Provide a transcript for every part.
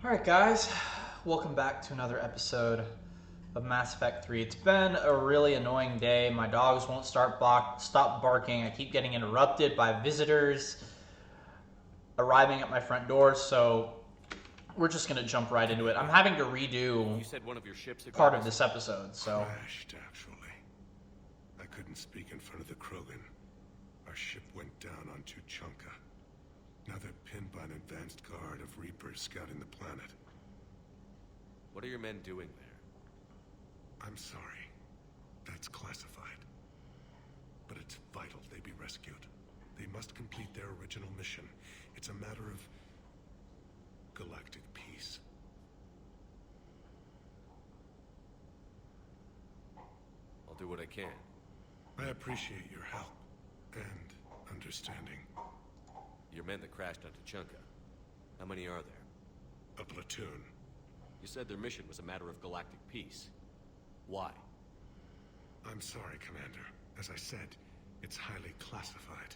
Alright guys, welcome back to another episode of Mass Effect 3. It's been a really annoying day. My dogs won't stop barking. I keep getting interrupted by visitors arriving at my front door, so we're just going to jump right into it. I'm having to redo You said one of your ships had part of this episode, so... Crashed, actually. I couldn't speak in front of the Krogan. Our ship went down on Tuchanka. Now they're pinned by an advanced guard of Reapers scouting the planet. What are your men doing there? I'm sorry. That's classified. But it's vital they be rescued. They must complete their original mission. It's a matter of galactic peace. I'll do what I can. I appreciate your help and understanding. Your men that crashed on Tuchanka. How many are there? A platoon. You said their mission was a matter of galactic peace. Why? I'm sorry, Commander. As I said, it's highly classified.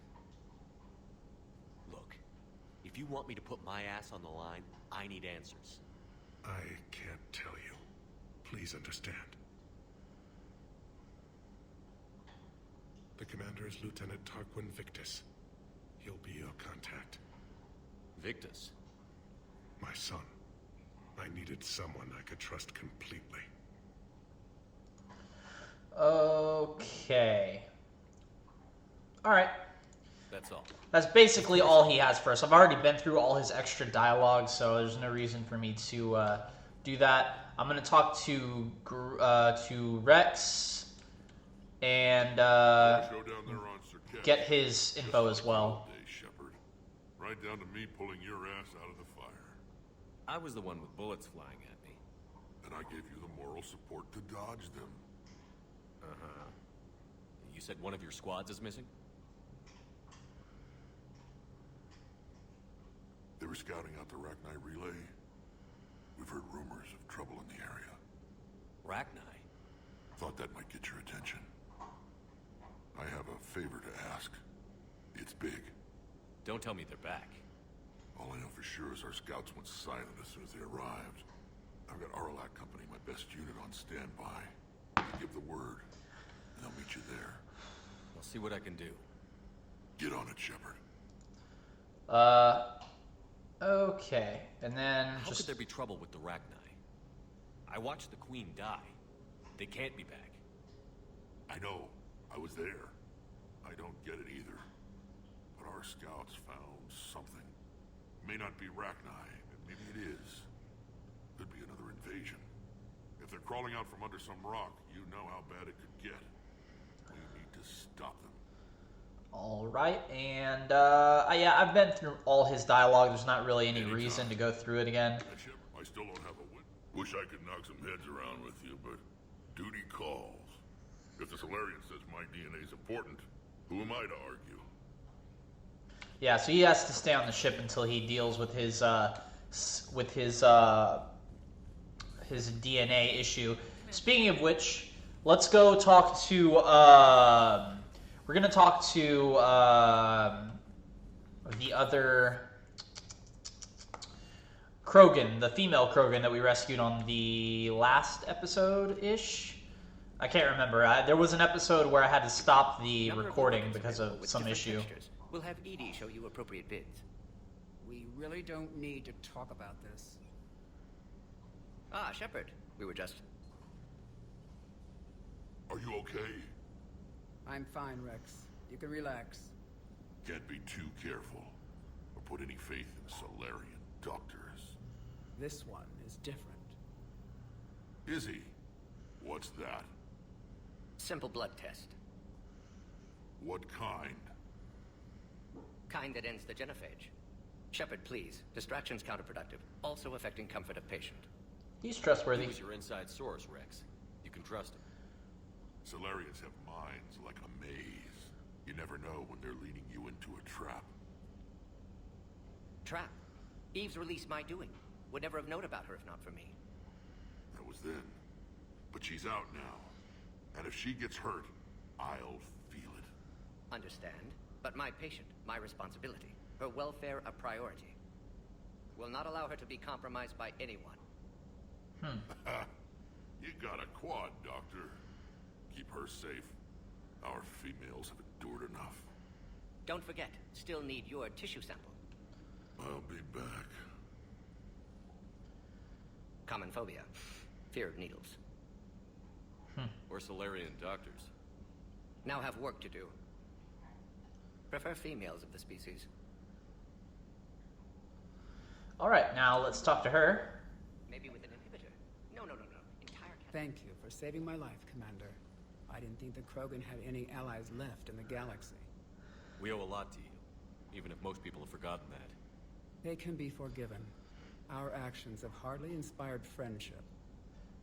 Look, if you want me to put my ass on the line, I need answers. I can't tell you. Please understand. The commander is Lieutenant Tarquin Victus. He'll be your contact. Victus? My son. I needed someone I could trust completely. Okay. Alright. That's all. That's basically all he has for us. I've already been through all his extra dialogue, so there's no reason for me to do that. I'm going to talk to Rex and get his info as well. Shepard. Right down to me pulling your ass out of the fire. I was the one with bullets flying at me. And I gave you the moral support to dodge them. Uh-huh. You said one of your squads is missing? They were scouting out the Rachni relay. We've heard rumors of trouble in the area. Rachni? Thought that might get your attention. I have a favor to ask. It's big. Don't tell me they're back. All I know for sure is our scouts went silent as soon as they arrived. I've got Aralac Company, my best unit, on standby. You give the word, and I'll meet you there. I'll see what I can do. Get on it, Shepard. Okay. And then How could there be trouble with the Rachni? I watched the Queen die. They can't be back. I know. I was there. I don't get it either. But our scouts found something. May not be Rachni, but maybe it is. Could be another invasion. If they're crawling out from under some rock, you know how bad it could get. We need to stop them. Alright, and yeah, I've been through all his dialogue. There's not really any reason to go through it again. Shepard, I still don't have a win. Wish I could knock some heads around with you, but duty calls. If the Solarian says my DNA is important, who am I to argue? Yeah, so he has to stay on the ship until he deals with his DNA issue. Speaking of which, let's go talk to we're gonna talk to the other Krogan, the female Krogan that we rescued on the last episode-ish. I can't remember. There was an episode where I had to stop the recording because of some issue. We'll have Edie show you appropriate bids. We really don't need to talk about this. Ah, Shepard. We were just... Are you okay? I'm fine, Rex. You can relax. Can't be too careful, or put any faith in Solarian doctors. This one is different. Is he? What's that? Simple blood test. What kind? Kind that ends the genophage. Shepard, please. Distraction's counterproductive. Also affecting comfort of patient. He's trustworthy. Who's your inside source, Rex? You can trust him. Solarians have minds like a maze. You never know when they're leading you into a trap. Trap. Eve's release my doing. Would never have known about her if not for me. That was then. But she's out now. And if she gets hurt, I'll feel it. Understand. But my patient, my responsibility. Her welfare a priority. Will not allow her to be compromised by anyone. You got a quad, Doctor. Keep her safe. Our females have endured enough. Don't forget, still need your tissue sample. I'll be back. Common phobia. Fear of needles. Or Solarian doctors. Now have work to do. Prefer females of the species. Alright, now let's talk to her. Maybe with an inhibitor. No. Entire Thank you for saving my life, Commander. I didn't think the Krogan had any allies left in the galaxy. We owe a lot to you, even if most people have forgotten that. They can be forgiven. Our actions have hardly inspired friendship.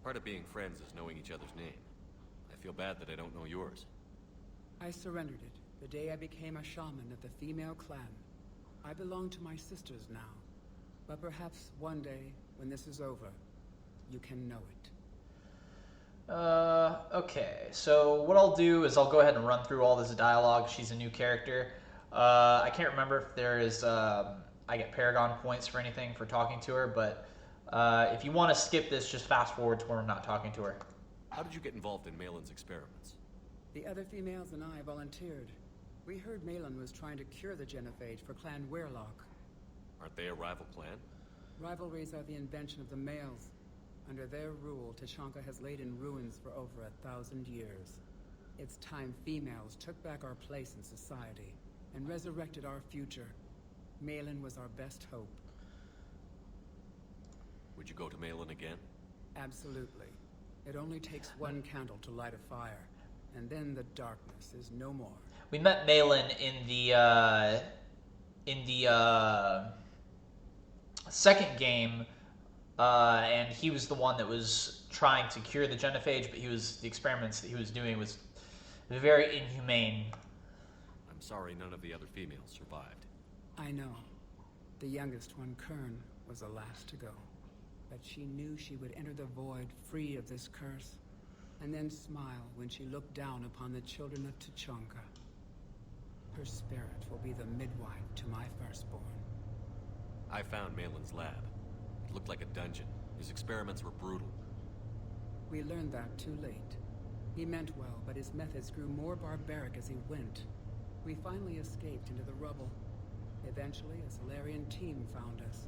Part of being friends is knowing each other's name. I feel bad that I don't know yours. I surrendered it the day I became a shaman of the female clan. I belong to my sisters now. But perhaps one day, when this is over, you can know it. Okay, so what I'll do is I'll go ahead and run through all this dialogue. She's a new character. I can't remember if there is, I get Paragon points for anything for talking to her, but if you want to skip this, just fast forward to where I'm not talking to her. How did you get involved in Malin's experiments? The other females and I volunteered. We heard Malin was trying to cure the genophage for Clan Weirlock. Aren't they a rival clan? Rivalries are the invention of the males. Under their rule, Tuchanka has laid in ruins for over 1,000 years. It's time females took back our place in society and resurrected our future. Malin was our best hope. Would you go to Malin again? Absolutely. It only takes one candle to light a fire, and then the darkness is no more. We met Malin in the second game, and he was the one that was trying to cure the genophage, but the experiments that he was doing was very inhumane. I'm sorry none of the other females survived. I know. The youngest one, Kern, was the last to go. But she knew she would enter the void free of this curse, and then smile when she looked down upon the children of Tuchanka. Her spirit will be the midwife to my firstborn. I found Malin's lab. It looked like a dungeon. His experiments were brutal. We learned that too late. He meant well, but his methods grew more barbaric as he went. We finally escaped into the rubble. Eventually, a Solarian team found us.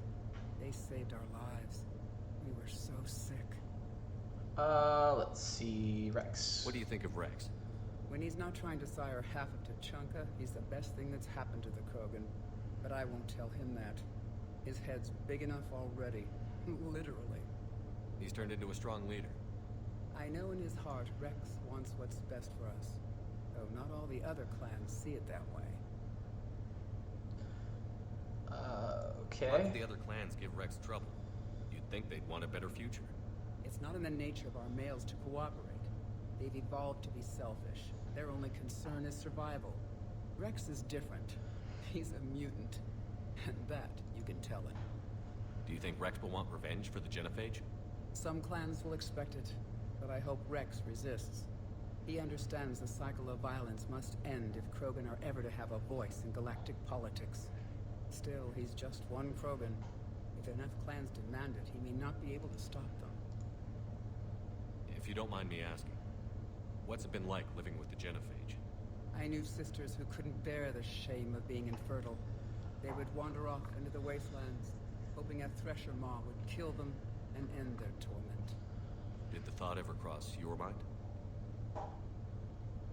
They saved our lives. We were so sick. Let's see, Rex. What do you think of Rex? When he's not trying to sire half of Tuchanka, he's the best thing that's happened to the Krogan. But I won't tell him that. His head's big enough already. Literally. He's turned into a strong leader. I know in his heart Rex wants what's best for us. Though not all the other clans see it that way. Okay. Why did the other clans give Rex trouble? You'd think they'd want a better future. It's not in the nature of our males to cooperate. They've evolved to be selfish. Their only concern is survival. Rex is different. He's a mutant. And that you can tell him. Do you think Rex will want revenge for the genophage? Some clans will expect it, but I hope Rex resists. He understands the cycle of violence must end if Krogan are ever to have a voice in galactic politics. Still, he's just one Krogan. If enough clans demand it, he may not be able to stop them. If you don't mind me asking, what's it been like living with the genophage? I knew sisters who couldn't bear the shame of being infertile. They would wander off into the wastelands, hoping a Thresher Maw would kill them and end their torment. Did the thought ever cross your mind?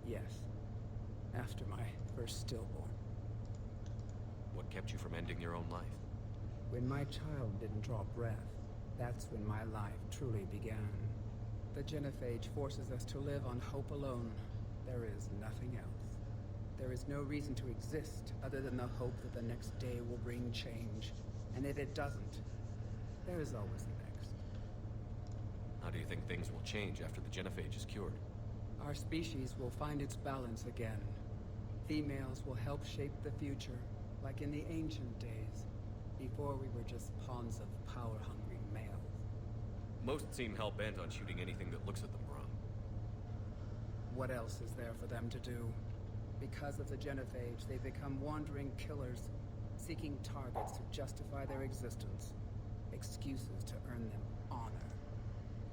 Yes. After my first stillborn. What kept you from ending your own life? When my child didn't draw breath, that's when my life truly began. The genophage forces us to live on hope alone. There is nothing else. There is no reason to exist other than the hope that the next day will bring change. And if it doesn't, there is always the next. How do you think things will change after the genophage is cured? Our species will find its balance again. Females will help shape the future, like in the ancient days, before we were just pawns of power-hungry males. Most seem hell-bent on shooting anything that looks at them wrong. What else is there for them to do? Because of the genophage, they've become wandering killers. seeking targets to justify their existence, excuses to earn them honor.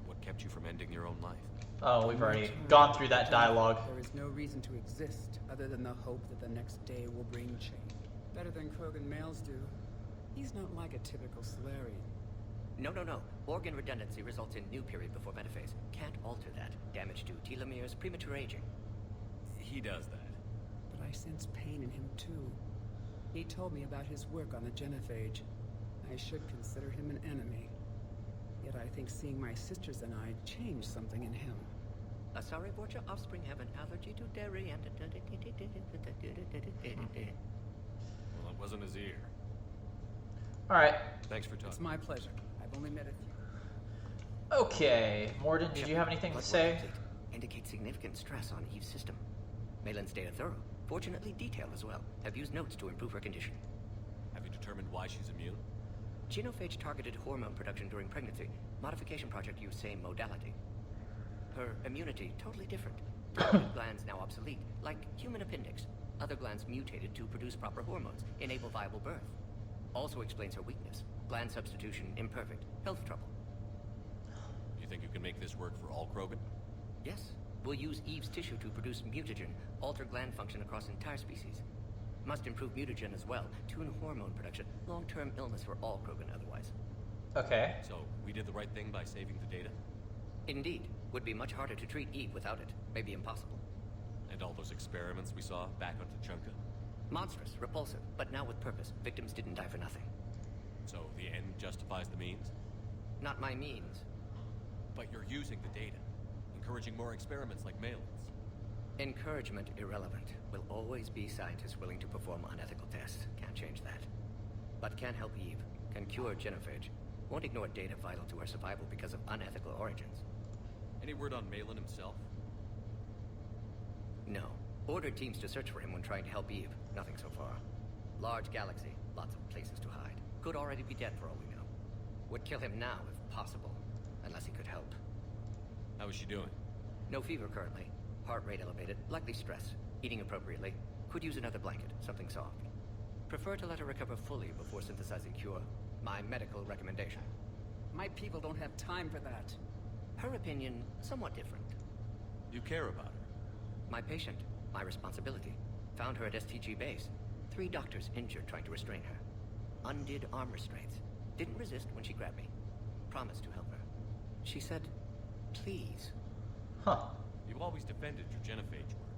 What kept you from ending your own life? Oh, we've already gone through that dialogue. There is no reason to exist other than the hope that the next day will bring change. Better than Krogan males do. He's not like a typical Solarian. No. Organ redundancy results in new period before metaphase. Can't alter that. Damage to telomeres, premature aging. He does that. But I sense pain in him too. He told me about his work on the genophage. I should consider him an enemy. Yet I think seeing my sisters and I changed something in him. Sorry, Vorcha offspring have an allergy to dairy and... Well, it wasn't his ear. Alright. Thanks for It's talking. my pleasure. I've only met a few. Okay. Morden, did you have anything to say? Indicates significant stress on Eve's system. Malin's data thorough. Fortunately detailed as well. Have used notes to improve her condition. Have you determined why she's immune? Genophage targeted hormone production during pregnancy. Modification project used same modality. Her immunity totally different. Targeted glands now obsolete, like human appendix. Other glands mutated to produce proper hormones, enable viable birth. Also explains her weakness. Gland substitution imperfect. Health trouble. You think you can make this work for all Krogan? Yes. We'll use Eve's tissue to produce mutagen, alter gland function across entire species. Must improve mutagen as well, tune hormone production. Long-term illness for all Krogan otherwise. Okay. So, we did the right thing by saving the data? Indeed. Would be much harder to treat Eve without it. Maybe impossible. And all those experiments we saw back on Tuchanka? Monstrous, repulsive, but now with purpose. Victims didn't die for nothing. So, the end justifies the means? Not my means. But you're using the data, encouraging more experiments like Malin's. Encouragement irrelevant. Will always be scientists willing to perform unethical tests. Can't change that. But can help Eve. Can cure genophage. Won't ignore data vital to her survival because of unethical origins. Any word on Malin himself? No. Ordered teams to search for him when trying to help Eve. Nothing so far. Large galaxy. Lots of places to hide. Could already be dead for all we know. Would kill him now if possible. Unless he could help. How is she doing? No fever currently. Heart rate elevated. Likely stress. Eating appropriately. Could use another blanket. Something soft. Prefer to let her recover fully before synthesizing cure. My medical recommendation. My people don't have time for that. Her opinion, somewhat different. You care about her? My patient. My responsibility. Found her at STG base. 3 doctors injured trying to restrain her. Undid arm restraints. Didn't resist when she grabbed me. Promised to help her. She said, please. Huh. You've always defended your genophage work.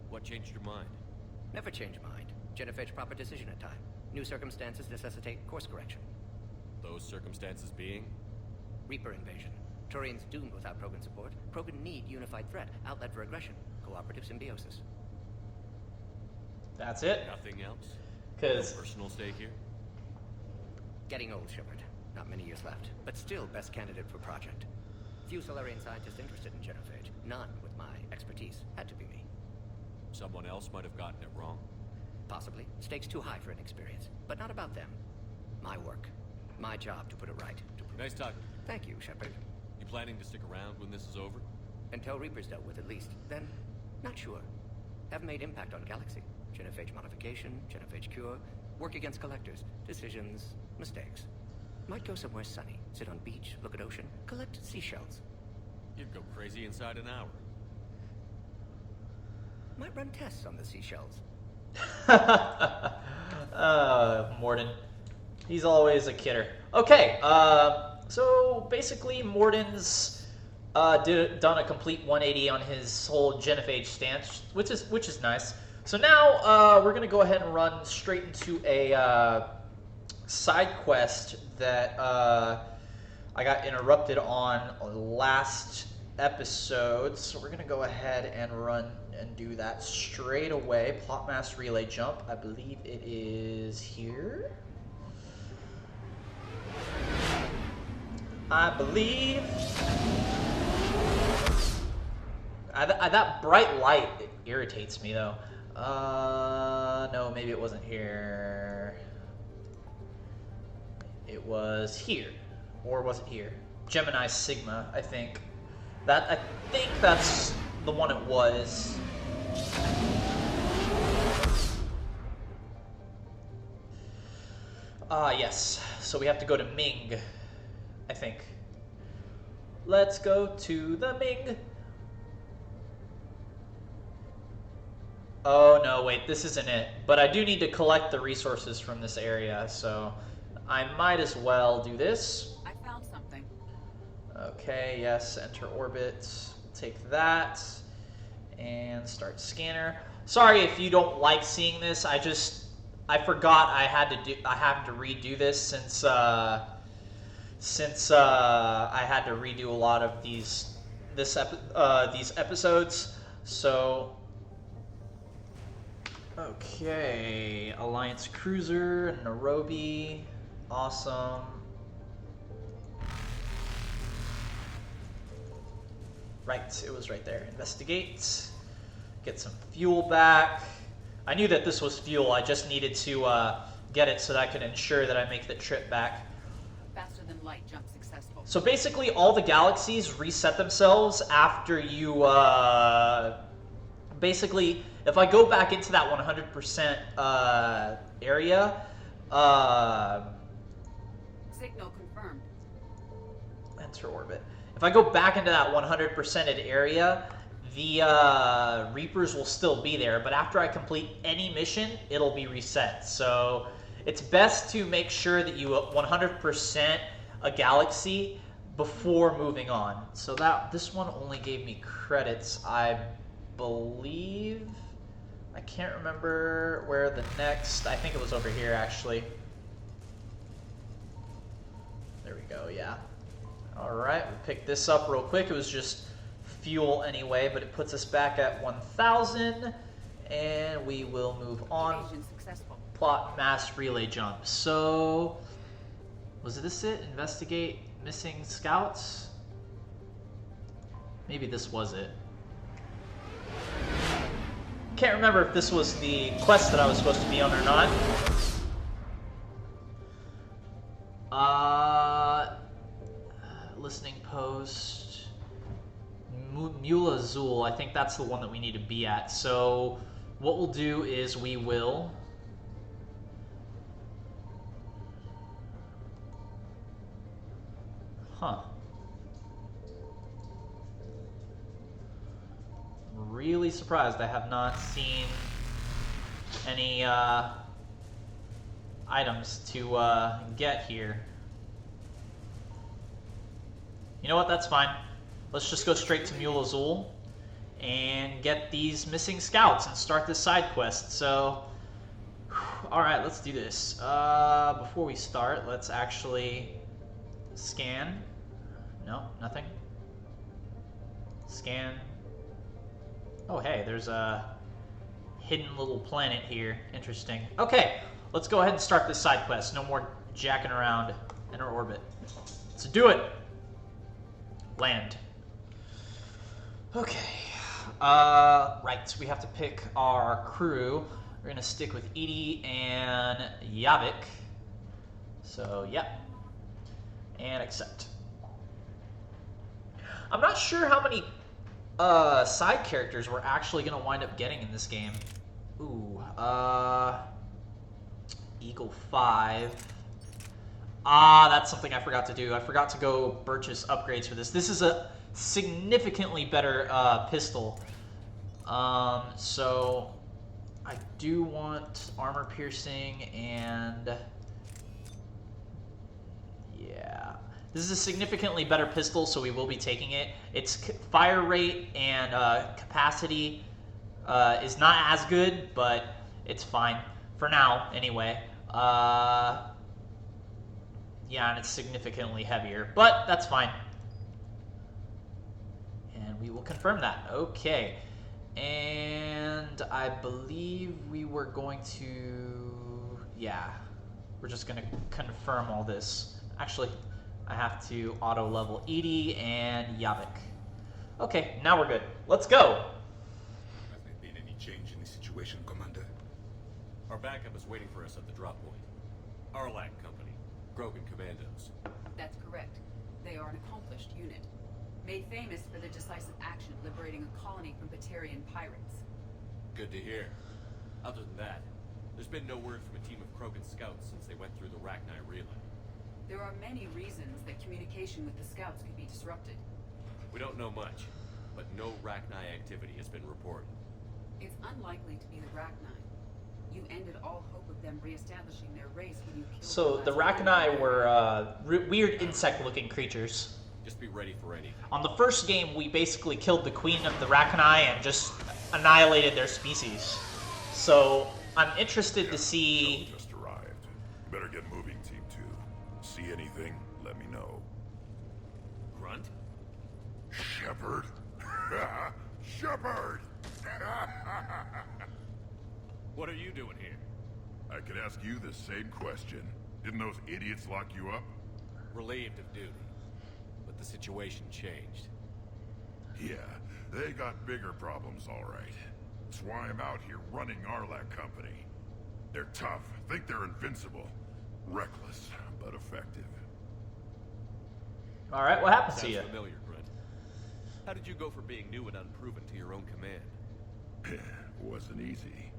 What changed your mind? Never change mind. Genophage proper decision at time. New circumstances necessitate course correction. Those circumstances being? Reaper invasion. Turians doomed without Krogan support. Krogan need unified threat. Outlet for aggression. Cooperative symbiosis. That's it? Nothing else? Because... No personal stake here? Getting old, Shepard. Not many years left. But still best candidate for project. Few Solarian scientists interested in genophage. None with my expertise. Had to be me. Someone else might have gotten it wrong? Possibly. Stakes too high for inexperience. But not about them. My work. My job to put it right. Nice talking. Thank you, Shepard. You planning to stick around when this is over? Until Reaper's dealt with at least. Then, not sure. Have made impact on Galaxy. Genophage modification, genophage cure, work against collectors, decisions, mistakes. Might go somewhere sunny, sit on beach, look at ocean, collect seashells. You'd go crazy inside an hour. Might run tests on the seashells. Morden. He's always a kidder. Okay, so basically Morden's done a complete 180 on his whole genophage stance, which is nice. So now we're gonna go ahead and run straight into a side quest that I got interrupted on last episode. So we're gonna go ahead and run and do that straight away. Plot mass relay jump. I believe it is here. I believe that bright light irritates me though. No, maybe it wasn't here. It was here, or was it here? Gemini Sigma, I think. I think that's the one it was. Yes. So we have to go to Ming, I think. Let's go to the Ming. Oh, no, wait, this isn't it. But I do need to collect the resources from this area, so I might as well do this. I found something. Okay, yes, enter orbit. Take that and start scanner. Sorry if you don't like seeing this. I forgot I have to redo this since I had to redo a lot of these episodes. So okay, Alliance cruiser, Nairobi, awesome. Right, it was right there. Investigate, get some fuel back. I knew that this was fuel. I just needed to get it so that I could ensure that I make the trip back. Faster than light jump successful. So basically, all the galaxies reset themselves after you. Basically, if I go back into that 100% area, Signal confirmed. enter orbit. If I go back into that 100%ed area, the Reapers will still be there, but after I complete any mission, it'll be reset. So it's best to make sure that you 100% a galaxy before moving on. So this one only gave me credits, I believe. I can't remember where the next, I think it was over here actually. There we go, yeah. Alright, we'll pick this up real quick. It was just fuel anyway, but it puts us back at 1,000, and we will move on. Evasion successful. Plot mass relay jump. So, was this it? Investigate missing scouts? Maybe this was it. Can't remember if this was the quest that I was supposed to be on or not. Listening post. Mule Azul, I think that's the one that we need to be at. So what we'll do is we will I'm really surprised I have not seen any items to get here. You know what, that's fine. Let's just go straight to Mule Azul and get these missing scouts and start this side quest. So, alright, let's do this. Before we start, let's actually scan. No, nothing. Scan. Oh, hey, there's a hidden little planet here. Interesting. Okay, let's go ahead and start this side quest. No more jacking around in our orbit. Let's do it. Land. Okay. Right, we have to pick our crew. We're gonna stick with Edie and Yavik. So, yep. And accept. I'm not sure how many side characters we're actually gonna wind up getting in this game. Ooh, Eagle 5. That's something I forgot to do. I forgot to go purchase upgrades for this. This is a significantly better pistol. So I do want armor piercing and yeah. This is a significantly better pistol, so we will be taking it. Its fire rate and capacity is not as good, but it's fine. For now, anyway. Yeah, and it's significantly heavier, but that's fine. And we will confirm that. Okay. And I believe we were going to... Yeah. We're just going to confirm all this. Actually, I have to auto-level Edie and Yavik. Okay, now we're good. Let's go! Has there been any change in the situation, Commander? Our backup is waiting for us at the drop point. Arlac Company, Grogan Commandos. That's correct. They are an accomplished unit, made famous for their decisive action liberating a colony from Batarian pirates. Good to hear. Other than that, There's been no word from a team of Krogan scouts since they went through the Rachni relay. There are many reasons that communication with the scouts could be disrupted. We don't know much, but no Rachni activity has been reported. It's unlikely to be the Rachni. You ended all hope of them reestablishing their race when you killed So the Rachni were weird insect-looking creatures. Just be ready for anything. On the first game, we basically killed the queen of the Rachni and just annihilated their species. So I'm interested to see. Just arrived. Better get moving, Team 2. See anything? Let me know. Grunt? Shepard? Shepard! What are you doing here? I could ask you the same question. Didn't those idiots lock you up? Relieved of duty. But the situation changed. Yeah, they got bigger problems, all right. That's why I'm out here running Arlac Company. They're tough, think they're invincible. Reckless, but effective. All right, what happened to Sounds you? familiar, Grunt. How did you go from being new and unproven to your own command? Wasn't easy.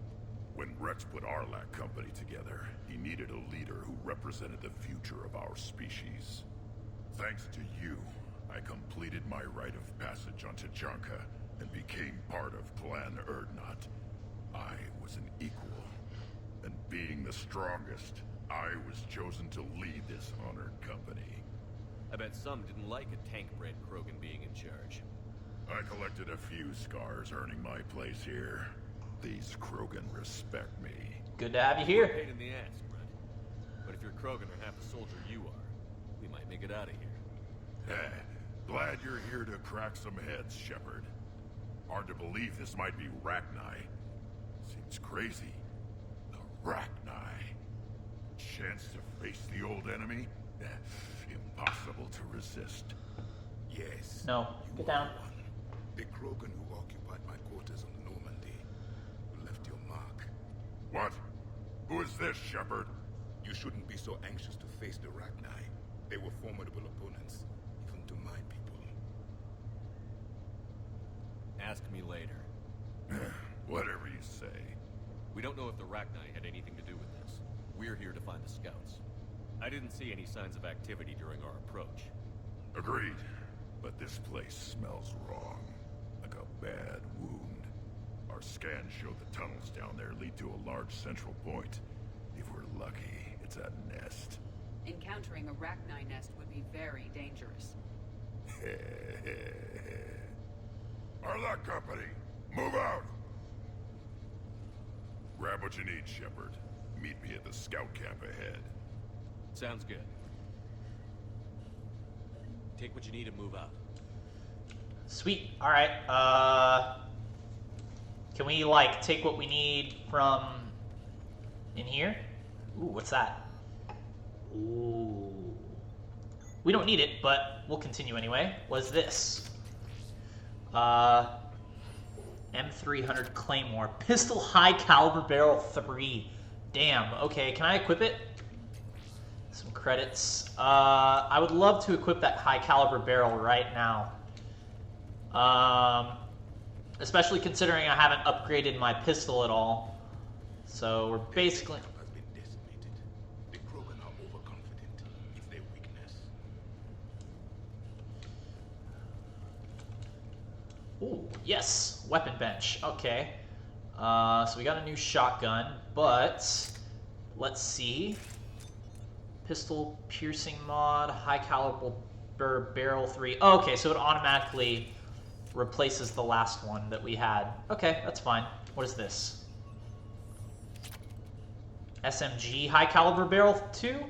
When Rex put Arlac Company together, he needed a leader who represented the future of our species. Thanks to you, I completed my rite of passage on Tajanka and became part of Clan Erdnot. I was an equal, and being the strongest, I was chosen to lead this honored company. I bet some didn't like a tank-bred Krogan being in charge. I collected a few scars earning my place here. These Krogan respect me. Good to have you You're a here. pain in the ass, Grunt. But if you're Krogan or half the soldier you are, we might make it out of here. Glad you're here to crack some heads, Shepard. Hard to believe this might be Rachni. Seems crazy. The Rachni. Chance to face the old enemy? Impossible to resist. Yes. No, you get down. are one. The Krogan who occupied my quarters on the Normandy. You left your mark. What? Who is this, Shepard? You shouldn't be so anxious to face the Rachni. They were formidable opponents, even to my people. Ask me later. Whatever you say. We don't know if the Rachni had anything to do with this. We're here to find the scouts. I didn't see any signs of activity during our approach. Agreed. But this place smells wrong. Like a bad wound. Our scans show the tunnels down there lead to a large central point. If we're lucky, it's a nest. Encountering a Rachni nest would be very dangerous. Arlac Company, move out! Grab what you need, Shepard. Meet me at the scout camp ahead. Sounds good. Take what you need and move out. Sweet. All right. Can we like take what we need from in here? Ooh, what's that? Ooh. We don't need it, but we'll continue anyway. What's this? M300 Claymore. Pistol high caliber barrel 3. Damn. Okay, can I equip it? Some credits. I would love to equip that high caliber barrel right now. Especially considering I haven't upgraded my pistol at all. So we're basically... Has been decimated. The Krogan are overconfident. It's their weakness. Ooh, yes, weapon bench. Okay. So we got a new shotgun, but let's see. Pistol piercing mod, high caliber barrel 3. Oh, okay, so it automatically replaces the last one that we had. Okay, that's fine. What is this? SMG high caliber barrel 2.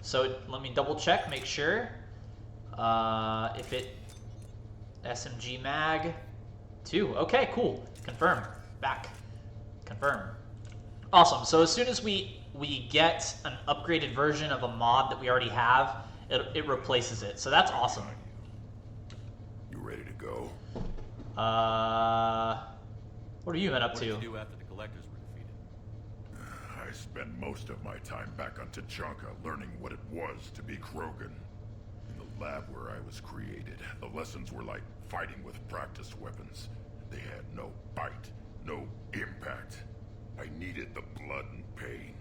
So let me double check, make sure. If it SMG mag 2. Okay, cool. Confirm. Back. Confirm. Awesome. So as soon as we get an upgraded version of a mod that we already have, it replaces it. So that's awesome. You ready to go? What are you up What to? did you do after the collectors were defeated? I spent most of my time back on Tajanka learning what it was to be Krogan. In the lab where I was created, the lessons were like fighting with practice weapons. They had no bite, no impact. I needed the blood and pain.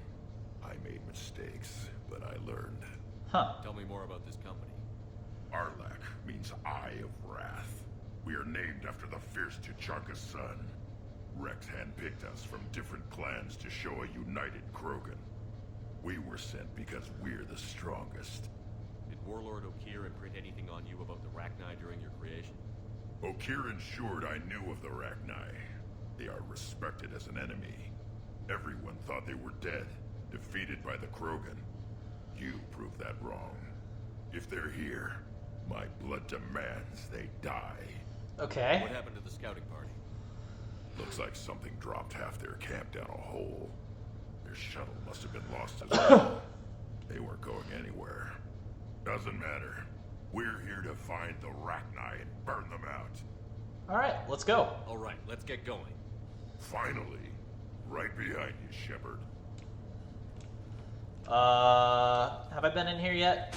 I made mistakes, but I learned. Huh. Tell me more about this company. Arlak means Eye of Wrath. We are named after the fierce Tuchanka's son. Rex handpicked us from different clans to show a united Krogan. We were sent because we're the strongest. Did Warlord Okir imprint anything on you about the Rachni during your creation? Okir ensured I knew of the Rachni. They are respected as an enemy. Everyone thought they were dead, defeated by the Krogan. You proved that wrong. If they're here, my blood demands they die. Okay. What happened to the scouting party? Looks like something dropped half their camp down a hole. Their shuttle must have been lost as well. They weren't going anywhere. Doesn't matter. We're here to find the Rachni and burn them out. All right, let's go. All right, let's get going. Finally. Right behind you, Shepard. Have I been in here yet?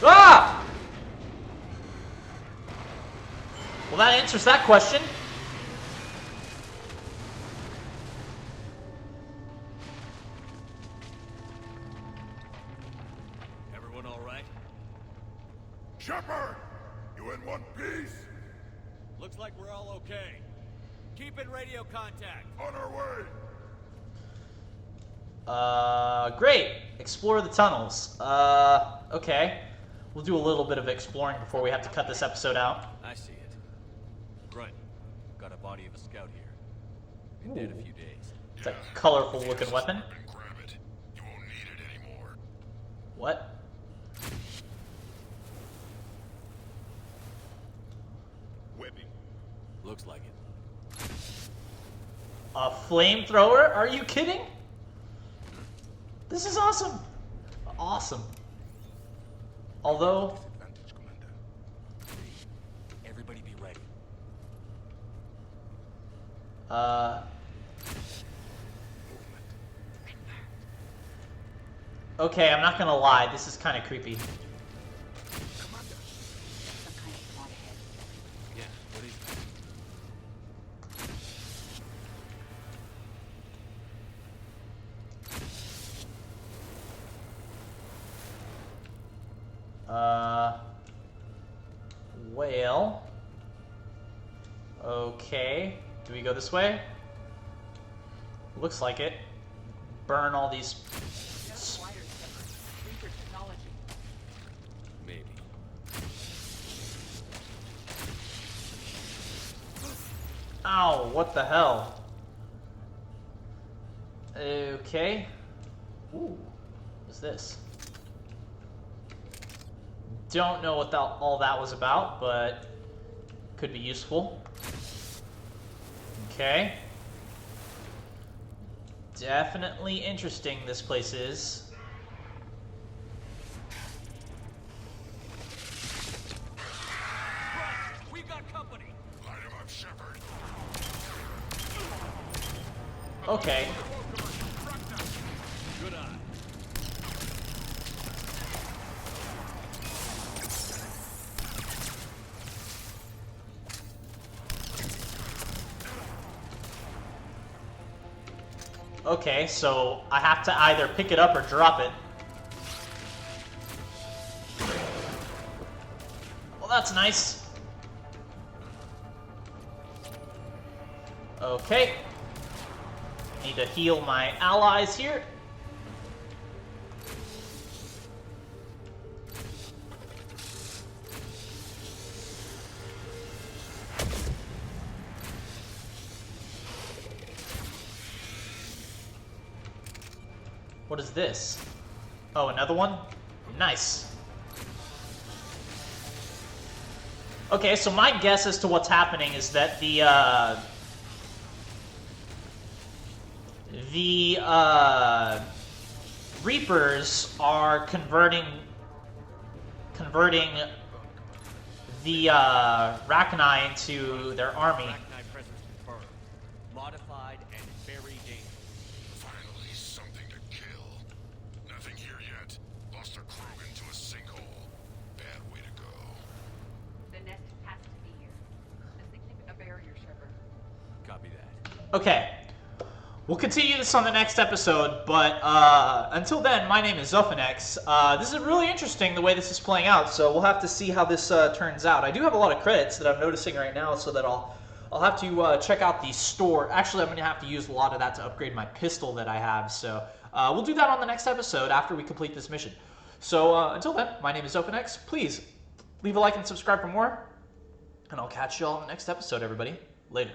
Ah! Well, that answers that question. Everyone all right? Shepard! You in one piece? Looks like we're all okay. Keep in radio contact. On our way! Great. Explore the tunnels. Okay. We'll do a little bit of exploring before we have to cut this episode out. I see it. Grunt, got a body of a scout here. Been dead a few days. It's a colorful looking weapon. And grab it. You won't need it anymore. What? Webbing. Looks like it. A flamethrower? Are you kidding? This is awesome. Awesome. Although, Disadvantage, Commander. Everybody be ready. okay, I'm not gonna lie, this is kind of creepy. Some kind of plot ahead. Yeah, what is it? Well, okay. Do we go this way? Looks like it. Burn all these. Just wires, Shepard. Research technology. Maybe. Ow, what the hell? Okay. Ooh, what's this? Don't know what all that was about, but could be useful. Okay. Definitely interesting this place is. We've got company. Light him up, Shepard. Okay. Good eye. Okay, so I have to either pick it up or drop it. Well, that's nice. Okay. Need to heal my allies here. What is this? Oh, another one? Nice. Okay, so my guess as to what's happening is that the Reapers are converting the Rachni into their army. Rachni presence confirmed. Modified and very dangerous. Finally, something to kill. Nothing here yet. Lost a Krogan to a sinkhole. Bad way to go. The nest has to be here. A significant barrier, Shepard. Copy that. Okay. We'll continue this on the next episode, but until then, my name is Zophanex. This is really interesting the way this is playing out, so we'll have to see how this turns out. I do have a lot of credits that I'm noticing right now, so that I'll have to check out the store. Actually, I'm going to have to use a lot of that to upgrade my pistol that I have, so we'll do that on the next episode after we complete this mission. So until then, my name is Zophanex. Please leave a like and subscribe for more, and I'll catch you all in the next episode, everybody. Later.